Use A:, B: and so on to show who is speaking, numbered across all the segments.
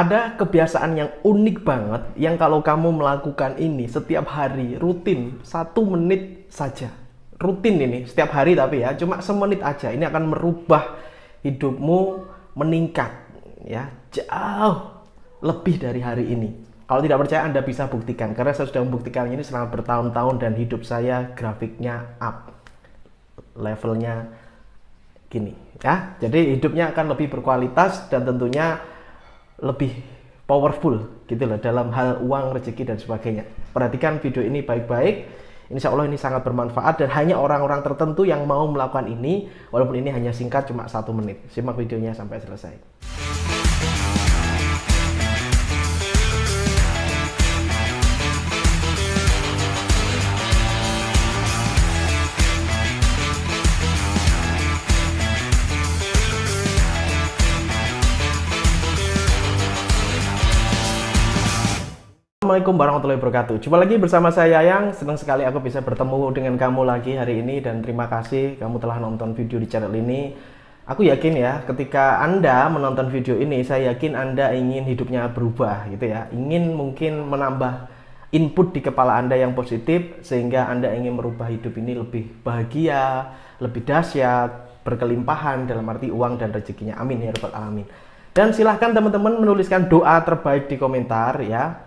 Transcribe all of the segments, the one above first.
A: Ada kebiasaan yang unik banget yang kalau kamu melakukan ini setiap hari rutin 1 menit saja. Rutin ini setiap hari tapi ya cuma semenit aja ini akan merubah hidupmu meningkat ya jauh lebih dari hari ini. Kalau tidak percaya Anda bisa buktikan karena saya sudah membuktikan ini selama bertahun-tahun dan hidup saya grafiknya up. Levelnya gini ya. Jadi hidupnya akan lebih berkualitas dan tentunya lebih powerful gitu loh dalam hal uang, rezeki dan sebagainya. Perhatikan video ini baik-baik. Insya Allah ini sangat bermanfaat dan hanya orang-orang tertentu yang mau melakukan ini, walaupun ini hanya singkat cuma 1 menit. Simak videonya sampai selesai. Assalamualaikum warahmatullahi wabarakatuh. Jumpa lagi bersama saya Yang. Senang sekali aku bisa bertemu dengan kamu lagi hari ini dan terima kasih kamu telah nonton video di channel ini. Aku yakin ya, ketika Anda menonton video ini, saya yakin Anda ingin hidupnya berubah gitu ya. Ingin mungkin menambah input di kepala Anda yang positif sehingga Anda ingin merubah hidup ini lebih bahagia, lebih dahsyat, berkelimpahan dalam arti uang dan rezekinya. Amin ya rabbal alamin. Dan silahkan teman-teman menuliskan doa terbaik di komentar ya.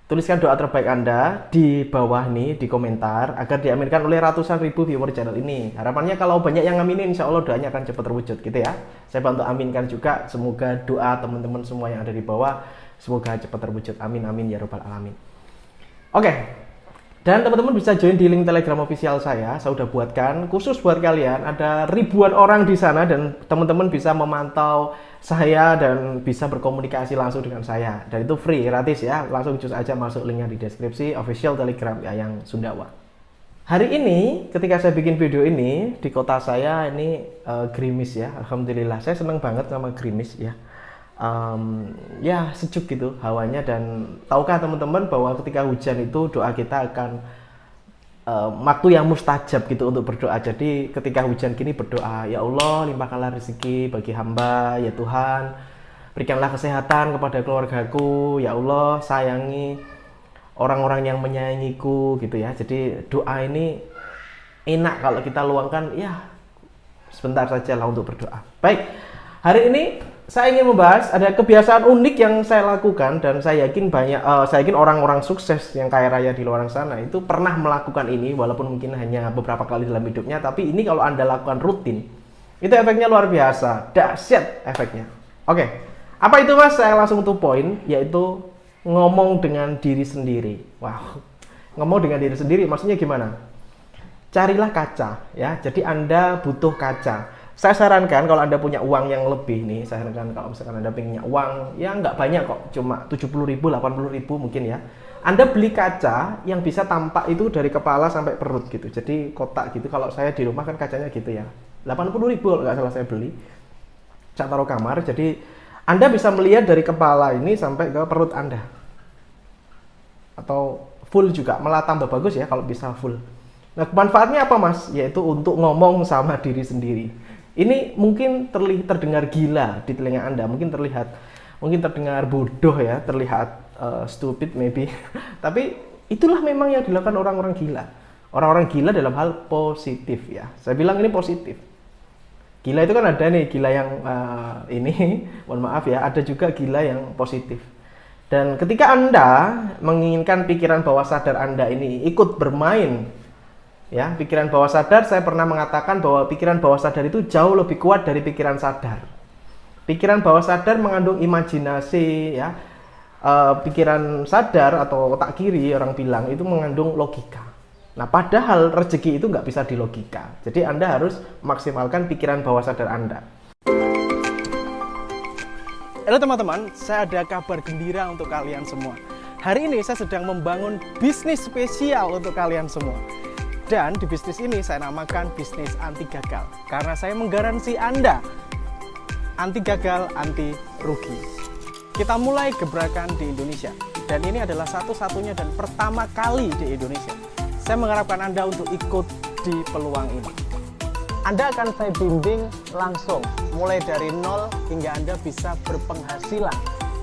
A: Tuliskan doa terbaik Anda di bawah nih di komentar agar diaminkan oleh ratusan ribu viewer channel ini. Harapannya kalau banyak yang ngaminin insya Allah doanya akan cepat terwujud gitu ya. Saya bantu aminkan juga, semoga doa teman-teman semua yang ada di bawah semoga cepat terwujud. Amin amin ya rabbal alamin. Oke. Dan teman-teman bisa join di link Telegram official saya sudah buatkan khusus buat kalian. Ada ribuan orang di sana dan teman-teman bisa memantau saya dan bisa berkomunikasi langsung dengan saya. Dan itu free, gratis ya. Langsung cus aja masuk linknya di deskripsi official Telegram ya yang Sundawa. Hari ini ketika saya bikin video ini di kota saya ini gerimis ya. Alhamdulillah saya senang banget sama gerimis ya. Ya sejuk gitu hawanya dan tahukah teman-teman bahwa ketika hujan itu doa kita akan waktu yang mustajab gitu untuk berdoa. Jadi ketika hujan gini berdoa, ya Allah limpahkanlah rezeki bagi hamba ya Tuhan, berikanlah kesehatan kepada keluargaku ya Allah, sayangi orang-orang yang menyayangiku gitu ya. Jadi doa ini enak kalau kita luangkan ya sebentar saja lah untuk berdoa. Baik, hari ini saya ingin membahas ada kebiasaan unik yang saya lakukan dan saya yakin orang-orang sukses yang kaya raya di luar sana itu pernah melakukan ini walaupun mungkin hanya beberapa kali dalam hidupnya, tapi ini kalau Anda lakukan rutin itu efeknya luar biasa, dahsyat efeknya. Oke, apa itu Mas? Saya langsung to point, yaitu ngomong dengan diri sendiri. Wow, ngomong dengan diri sendiri maksudnya gimana? Carilah kaca ya, jadi Anda butuh kaca. Saya sarankan kalau Anda punya uang yang lebih nih, saya sarankan kalau misalkan Anda punya uang ya nggak banyak kok, cuma 70.000, 80.000 mungkin ya. Anda beli kaca yang bisa tampak itu dari kepala sampai perut gitu. Jadi kotak gitu, kalau saya di rumah kan kacanya gitu ya. 80.000 kalau nggak salah saya beli. Saya taruh kamar, jadi Anda bisa melihat dari kepala ini sampai ke perut Anda. Atau full juga, malah tambah bagus ya kalau bisa full. Nah manfaatnya apa Mas? Yaitu untuk ngomong sama diri sendiri. Ini mungkin terdengar gila di telinga Anda, mungkin terdengar bodoh ya, terlihat stupid maybe. Tapi itulah memang yang dilakukan orang-orang gila. Orang-orang gila dalam hal positif ya. Saya bilang ini positif. Gila itu kan ada nih, gila yang ini, mohon maaf ya, ada juga gila yang positif. Dan ketika Anda menginginkan pikiran bawah sadar Anda ini ikut bermain ya, pikiran bawah sadar, saya pernah mengatakan bahwa pikiran bawah sadar itu jauh lebih kuat dari pikiran sadar. Pikiran bawah sadar mengandung imajinasi ya. Pikiran sadar atau otak kiri orang bilang itu mengandung logika. Nah padahal rezeki itu nggak bisa dilogika. Jadi Anda harus maksimalkan pikiran bawah sadar Anda. Halo teman-teman, saya ada kabar gembira untuk kalian semua. Hari ini saya sedang membangun bisnis spesial untuk kalian semua. Dan di bisnis ini saya namakan bisnis anti gagal. Karena saya menggaransi Anda anti gagal, anti rugi. Kita mulai gebrakan di Indonesia. Dan ini adalah satu-satunya dan pertama kali di Indonesia. Saya mengharapkan Anda untuk ikut di peluang ini. Anda akan saya bimbing langsung, mulai dari nol hingga Anda bisa berpenghasilan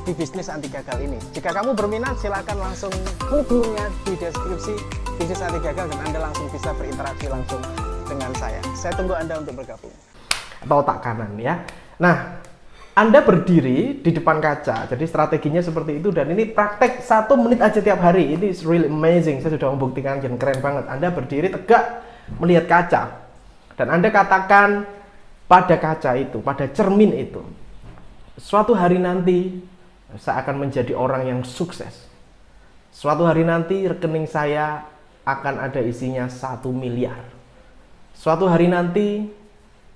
A: di bisnis anti gagal ini. Jika kamu berminat, silakan langsung hubungnya di deskripsi bisnis anti gagal dan Anda langsung bisa berinteraksi langsung dengan saya. Saya tunggu Anda untuk bergabung. Atau otak kanan ya. Nah, Anda berdiri di depan kaca, jadi strateginya seperti itu, dan ini praktek 1 menit aja tiap hari. Ini is really amazing, saya sudah membuktikan dan keren banget. Anda berdiri tegak melihat kaca, dan Anda katakan pada kaca itu, pada cermin itu, suatu hari nanti saya akan menjadi orang yang sukses. Suatu hari nanti rekening saya akan ada isinya 1 miliar. Suatu hari nanti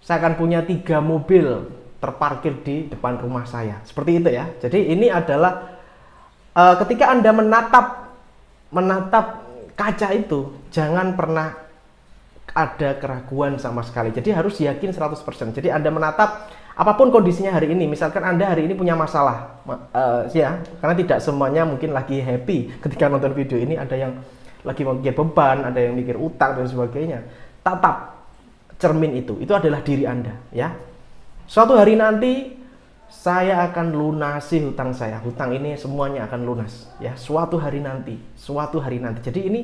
A: saya akan punya 3 mobil terparkir di depan rumah saya. Seperti itu ya. Jadi ini adalah ketika Anda menatap kaca itu, jangan pernah ada keraguan sama sekali. Jadi harus yakin 100%. Jadi Anda menatap apapun kondisinya hari ini. Misalkan Anda hari ini punya masalah, ya, karena tidak semuanya mungkin lagi happy ketika nonton video ini. Ada yang lagi mikir beban, ada yang mikir utang dan sebagainya. Tatap cermin itu adalah diri Anda, ya. Suatu hari nanti saya akan lunasi hutang saya. Hutang ini semuanya akan lunas, ya. Suatu hari nanti. Jadi ini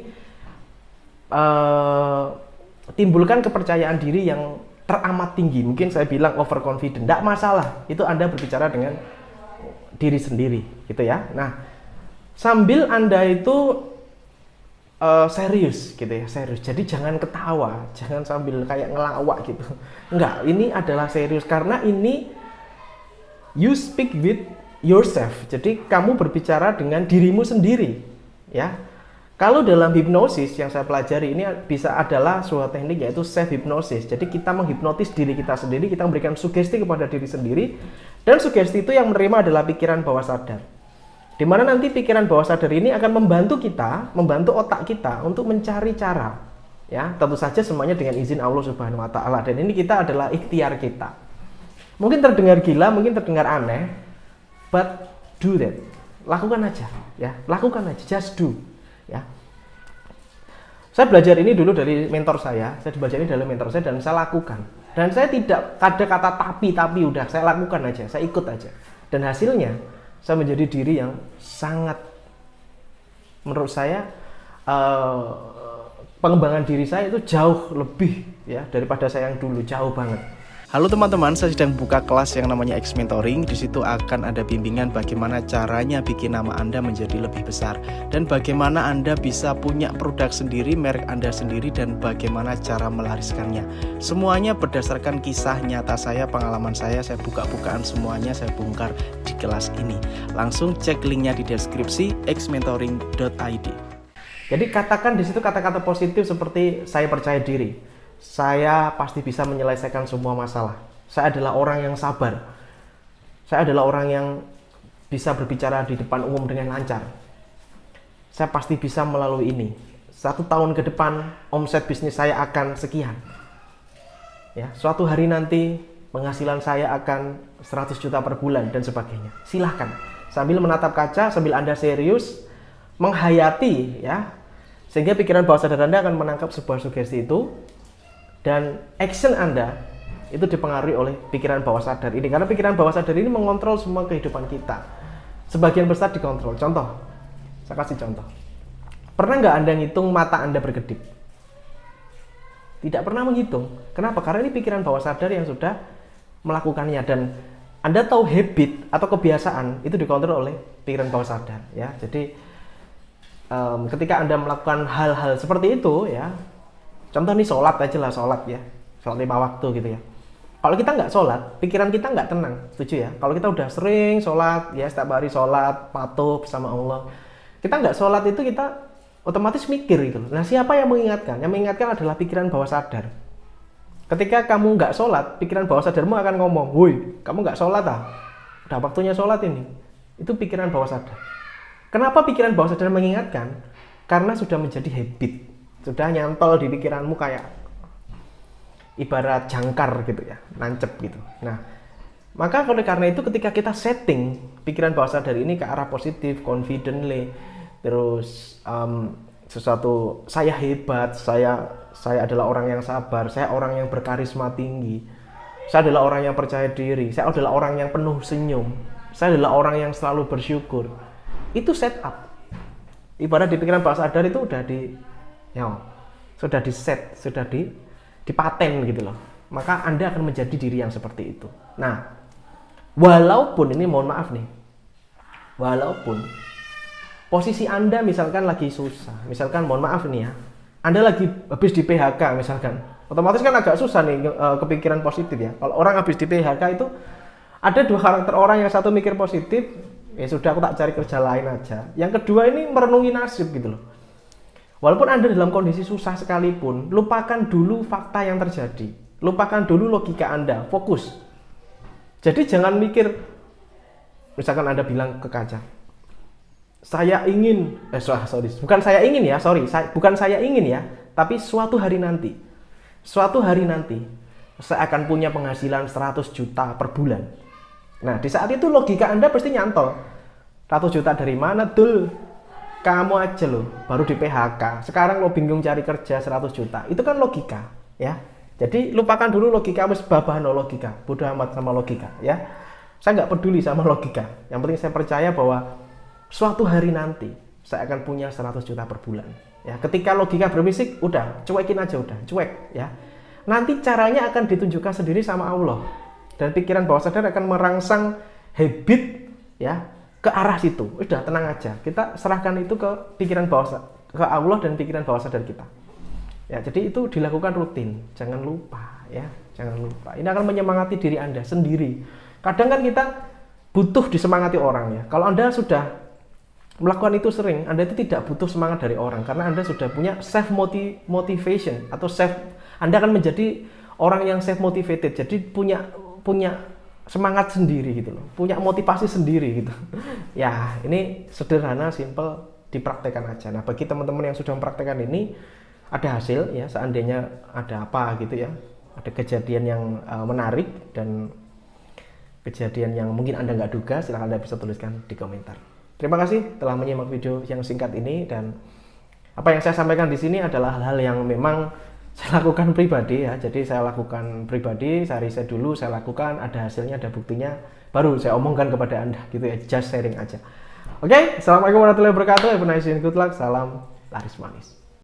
A: timbulkan kepercayaan diri yang teramat tinggi. Mungkin saya bilang overconfident. Tidak masalah. Itu Anda berbicara dengan diri sendiri, gitu ya. Nah, sambil Anda itu serius gitu ya, serius. Jadi jangan ketawa, jangan sambil kayak ngelawak gitu. Enggak, ini adalah serius karena ini you speak with yourself. Jadi kamu berbicara dengan dirimu sendiri, ya. Kalau dalam hipnosis yang saya pelajari ini bisa adalah suatu teknik yaitu self hypnosis. Jadi kita menghipnotis diri kita sendiri, kita memberikan sugesti kepada diri sendiri, dan sugesti itu yang menerima adalah pikiran bawah sadar. Di mana nanti pikiran bawah sadar ini akan membantu kita, membantu otak kita untuk mencari cara, ya. Tentu saja semuanya dengan izin Allah Subhanahu wa taala, dan ini kita adalah ikhtiar kita. Mungkin terdengar gila, mungkin terdengar aneh, but do that. Lakukan aja, ya. Lakukan aja, just do, ya. Saya belajar ini dulu dari mentor saya belajar ini dari mentor saya dan saya lakukan. Dan saya tidak ada kata tapi udah, saya lakukan aja, saya ikut aja. Dan hasilnya saya menjadi diri yang sangat, menurut saya pengembangan diri saya itu jauh lebih, ya, daripada saya yang dulu, jauh banget. Halo teman-teman, saya sedang buka kelas yang namanya X Mentoring. Di situ akan ada bimbingan bagaimana caranya bikin nama Anda menjadi lebih besar, dan bagaimana Anda bisa punya produk sendiri, merek Anda sendiri, dan bagaimana cara melariskannya. Semuanya berdasarkan kisah nyata saya, pengalaman saya buka-bukaan semuanya, saya bongkar di kelas ini. Langsung cek linknya di deskripsi xmentoring.id. Jadi katakan di situ kata-kata positif seperti saya percaya diri. Saya pasti bisa menyelesaikan semua masalah. Saya adalah orang yang sabar. Saya adalah orang yang bisa berbicara di depan umum dengan lancar. Saya pasti bisa melalui ini. 1 tahun ke depan omset bisnis saya akan sekian. Ya, suatu hari nanti penghasilan saya akan 100 juta per bulan dan sebagainya. Silahkan. Sambil menatap kaca, sambil Anda serius menghayati, ya. Sehingga pikiran bawah sadar Anda akan menangkap sebuah sugesti itu. Dan action Anda itu dipengaruhi oleh pikiran bawah sadar ini. Karena pikiran bawah sadar ini mengontrol semua kehidupan kita. Sebagian besar dikontrol. Contoh, saya kasih contoh. Pernah nggak Anda ngitung mata Anda berkedip? Tidak pernah menghitung. Kenapa? Karena ini pikiran bawah sadar yang sudah melakukannya. Dan Anda tahu habit atau kebiasaan itu dikontrol oleh pikiran bawah sadar. Ya, jadi ketika Anda melakukan hal-hal seperti itu, ya. Contoh nih sholat aja lah, sholat ya, sholat 5 waktu gitu ya. Kalau kita nggak sholat, pikiran kita nggak tenang, setuju ya? Kalau kita udah sering sholat, ya setiap hari sholat, patuh sama Allah, kita nggak sholat itu kita otomatis mikir gitu. Nah, siapa yang mengingatkan? Yang mengingatkan adalah pikiran bawah sadar. Ketika kamu nggak sholat, pikiran bawah sadarmu akan ngomong, woi, kamu nggak sholat ah? Udah waktunya sholat ini. Itu pikiran bawah sadar. Kenapa pikiran bawah sadar mengingatkan? Karena sudah menjadi habit. Sudah nyantol di pikiranmu kayak ibarat jangkar gitu ya, nancep gitu. Nah, maka oleh karena itu ketika kita setting pikiran bawah sadar ini ke arah positif, confidently, terus sesuatu, saya hebat, saya adalah orang yang sabar, saya orang yang berkarisma tinggi, saya adalah orang yang percaya diri, saya adalah orang yang penuh senyum, saya adalah orang yang selalu bersyukur. Itu setup. Ibarat di pikiran bawah sadar itu udah sudah di set, sudah dipaten gitu loh. Maka Anda akan menjadi diri yang seperti itu. Nah, walaupun ini mohon maaf nih, walaupun posisi Anda misalkan lagi susah, misalkan mohon maaf nih ya, Anda lagi habis di PHK misalkan, otomatis kan agak susah nih kepikiran positif ya. Kalau orang habis di PHK itu ada dua karakter orang, yang satu mikir positif, ya sudah aku tak cari kerja lain aja. Yang kedua ini merenungi nasib gitu loh. Walaupun Anda dalam kondisi susah sekalipun, lupakan dulu fakta yang terjadi. Lupakan dulu logika Anda, fokus. Jadi jangan mikir, misalkan Anda bilang ke kaca, saya ingin, bukan saya ingin ya, bukan saya ingin ya, tapi suatu hari nanti saya akan punya penghasilan 100 juta per bulan. Nah, di saat itu logika Anda pasti nyantol. 100 juta dari mana, Dul? Kamu aja loh, baru di PHK. Sekarang lo bingung cari kerja 100 juta. Itu kan logika, ya. Jadi lupakan dulu logika, wis babahno logika. Bodoh amat sama logika, ya. Saya nggak peduli sama logika. Yang penting saya percaya bahwa suatu hari nanti saya akan punya 100 juta per bulan. Ya, ketika logika berbisik, udah, cuekin aja udah, cuek, ya. Nanti caranya akan ditunjukkan sendiri sama Allah. Dan pikiran bawah sadar akan merangsang habit ya ke arah situ. Udah, tenang aja. Kita serahkan itu ke pikiran ke Allah dan pikiran bawah sadar kita. Ya, jadi itu dilakukan rutin. Jangan lupa ya, jangan lupa. Ini akan menyemangati diri Anda sendiri. Kadang kan kita butuh disemangati orang ya. Kalau Anda sudah melakukan itu sering, Anda itu tidak butuh semangat dari orang karena Anda sudah punya self motivation atau Anda akan menjadi orang yang self motivated. Jadi punya semangat sendiri gitu loh, punya motivasi sendiri gitu. Ya, ini sederhana, simple, dipraktekkan aja. Nah, bagi teman-teman yang sudah mempraktekkan ini, ada hasil ya, seandainya ada apa gitu ya, ada kejadian yang menarik dan kejadian yang mungkin Anda nggak duga, silahkan Anda bisa tuliskan di komentar. Terima kasih telah menyimak video yang singkat ini, dan apa yang saya sampaikan di sini adalah hal-hal yang memang saya lakukan pribadi ya. Jadi saya lakukan pribadi, saya riset dulu, saya lakukan, ada hasilnya, ada buktinya, baru saya omongkan kepada Anda gitu ya, just sharing aja. Oke, assalamualaikum warahmatullahi wabarakatuh. Have a nice day and good luck. Salam laris manis.